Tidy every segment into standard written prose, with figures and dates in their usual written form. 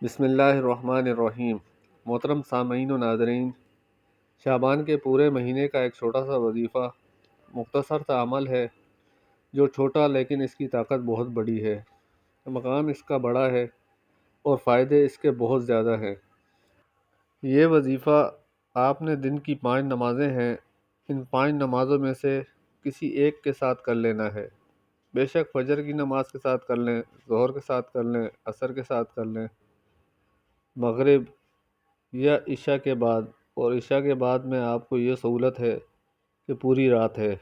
بسم اللہ الرحمن الرحیم۔ محترم سامعین و ناظرین، شعبان کے پورے مہینے کا ایک چھوٹا سا وظیفہ، مختصر سا عمل ہے جو چھوٹا لیکن اس کی طاقت بہت بڑی ہے، مقام اس کا بڑا ہے اور فائدے اس کے بہت زیادہ ہیں۔ یہ وظیفہ آپ نے دن کی 5 نمازیں ہیں، ان 5 نمازوں میں سے کسی ایک کے ساتھ کر لینا ہے۔ بے شک فجر کی نماز کے ساتھ کر لیں، ظہر کے ساتھ کر لیں، عصر کے ساتھ کر لیں، مغرب یا عشاء کے بعد، اور عشاء کے بعد میں آپ کو یہ سہولت ہے کہ پوری رات ہے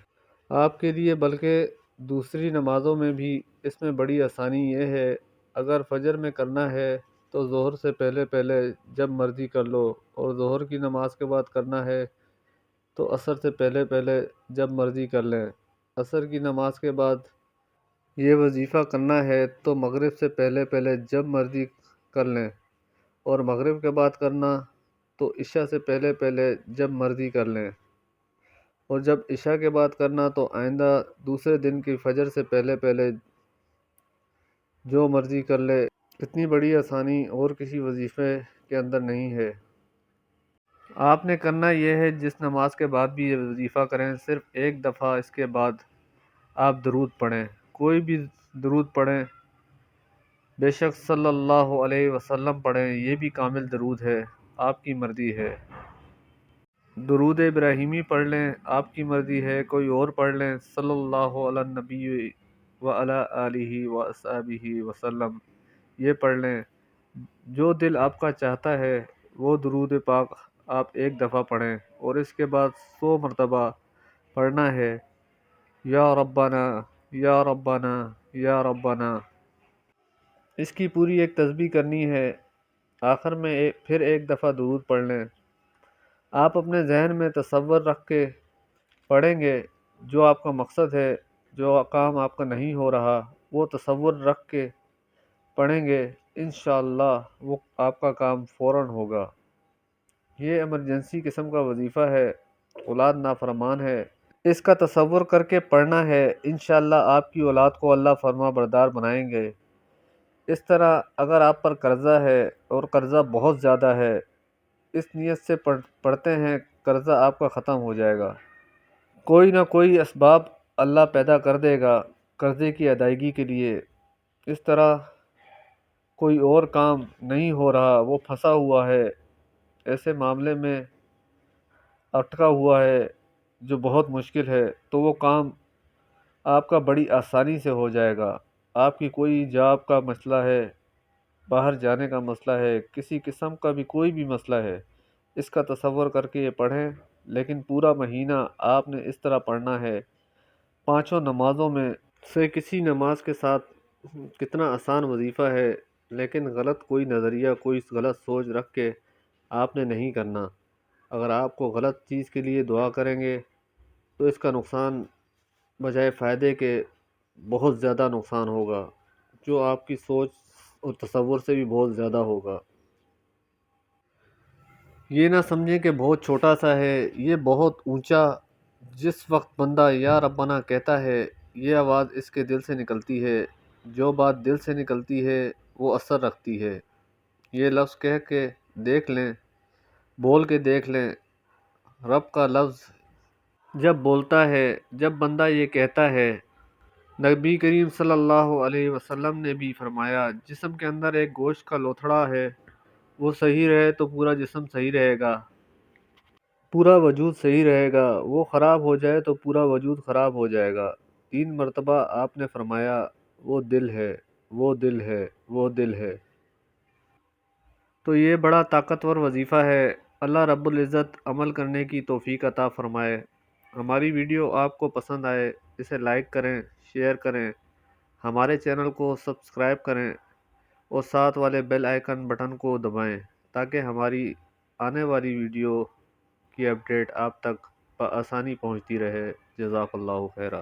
آپ کے لیے۔ بلکہ دوسری نمازوں میں بھی اس میں بڑی آسانی یہ ہے، اگر فجر میں کرنا ہے تو ظہر سے پہلے پہلے جب مرضی کر لو، اور ظہر کی نماز کے بعد کرنا ہے تو عصر سے پہلے پہلے جب مرضی کر لیں۔ عصر کی نماز کے بعد یہ وظیفہ کرنا ہے تو مغرب سے پہلے پہلے جب مرضی کر لیں، اور مغرب کے بعد کرنا تو عشاء سے پہلے پہلے جب مرضی کر لیں، اور جب عشاء کے بعد کرنا تو آئندہ دوسرے دن کی فجر سے پہلے پہلے جو مرضی کر لے۔ اتنی بڑی آسانی اور کسی وظیفے کے اندر نہیں ہے۔ آپ نے کرنا یہ ہے، جس نماز کے بعد بھی یہ وظیفہ کریں، صرف ایک دفعہ اس کے بعد آپ درود پڑھیں، کوئی بھی درود پڑھیں، بے شک صلی اللہ علیہ وسلم پڑھیں، یہ بھی کامل درود ہے، آپ کی مرضی ہے۔ درود ابراہیمی پڑھ لیں، آپ کی مرضی ہے، کوئی اور پڑھ لیں، صلی اللہ علی النبی وعلی آلہ وصحبہ وسلم، یہ پڑھ لیں۔ جو دل آپ کا چاہتا ہے وہ درود پاک آپ ایک دفعہ پڑھیں، اور اس کے بعد 100 مرتبہ پڑھنا ہے، یا ربنا یا ربنا یا ربنا۔ اس کی پوری ایک تسبیح کرنی ہے۔ آخر میں پھر ایک دفعہ درود پڑھ لیں۔ آپ اپنے ذہن میں تصور رکھ کے پڑھیں گے، جو آپ کا مقصد ہے، جو کام آپ کا نہیں ہو رہا، وہ تصور رکھ کے پڑھیں گے، انشاءاللہ وہ آپ کا کام فوراً ہوگا۔ یہ ایمرجنسی قسم کا وظیفہ ہے، اولاد نافرمان ہے، اس کا تصور کر کے پڑھنا ہے، انشاءاللہ آپ کی اولاد کو اللہ فرما بردار بنائیں گے۔ اس طرح اگر آپ پر قرضہ ہے اور قرضہ بہت زیادہ ہے، اس نیت سے پڑھتے ہیں، قرضہ آپ کا ختم ہو جائے گا۔ کوئی نہ کوئی اسباب اللہ پیدا کر دے گا قرضے کی ادائیگی کے لیے۔ اس طرح کوئی اور کام نہیں ہو رہا، وہ پھنسا ہوا ہے، ایسے معاملے میں اٹکا ہوا ہے جو بہت مشکل ہے، تو وہ کام آپ کا بڑی آسانی سے ہو جائے گا۔ آپ کی کوئی جاب کا مسئلہ ہے، باہر جانے کا مسئلہ ہے، کسی قسم کا بھی کوئی بھی مسئلہ ہے، اس کا تصور کر کے یہ پڑھیں، لیکن پورا مہینہ آپ نے اس طرح پڑھنا ہے۔ 5 نمازوں میں سے کسی نماز کے ساتھ کتنا آسان وظیفہ ہے، لیکن غلط کوئی نظریہ، کوئی غلط سوچ رکھ کے آپ نے نہیں کرنا۔ اگر آپ کو غلط چیز کے لیے دعا کریں گے تو اس کا نقصان بجائے فائدے کے بہت زیادہ نقصان ہوگا، جو آپ کی سوچ اور تصور سے بھی بہت زیادہ ہوگا۔ یہ نہ سمجھیں کہ بہت چھوٹا سا ہے، یہ بہت اونچا۔ جس وقت بندہ یا ربنا کہتا ہے، یہ آواز اس کے دل سے نکلتی ہے، جو بات دل سے نکلتی ہے وہ اثر رکھتی ہے۔ یہ لفظ کہہ کے دیکھ لیں، بول کے دیکھ لیں، رب کا لفظ جب بولتا ہے، جب بندہ یہ کہتا ہے، نبی کریم صلی اللہ علیہ وسلم نے بھی فرمایا، جسم کے اندر ایک گوشت کا لوتھڑا ہے، وہ صحیح رہے تو پورا جسم صحیح رہے گا، پورا وجود صحیح رہے گا، وہ خراب ہو جائے تو پورا وجود خراب ہو جائے گا۔ 3 مرتبہ آپ نے فرمایا، وہ دل ہے، وہ دل ہے، وہ دل ہے۔ تو یہ بڑا طاقتور وظیفہ ہے۔ اللہ رب العزت عمل کرنے کی توفیق عطا فرمائے۔ ہماری ویڈیو آپ کو پسند آئے، اسے لائک کریں، شیئر کریں، ہمارے چینل کو سبسکرائب کریں، اور ساتھ والے بیل آئیکن بٹن کو دبائیں تاکہ ہماری آنے والی ویڈیو کی اپڈیٹ آپ تک بآسانی پہنچتی رہے۔ جزاک اللہ خیرہ۔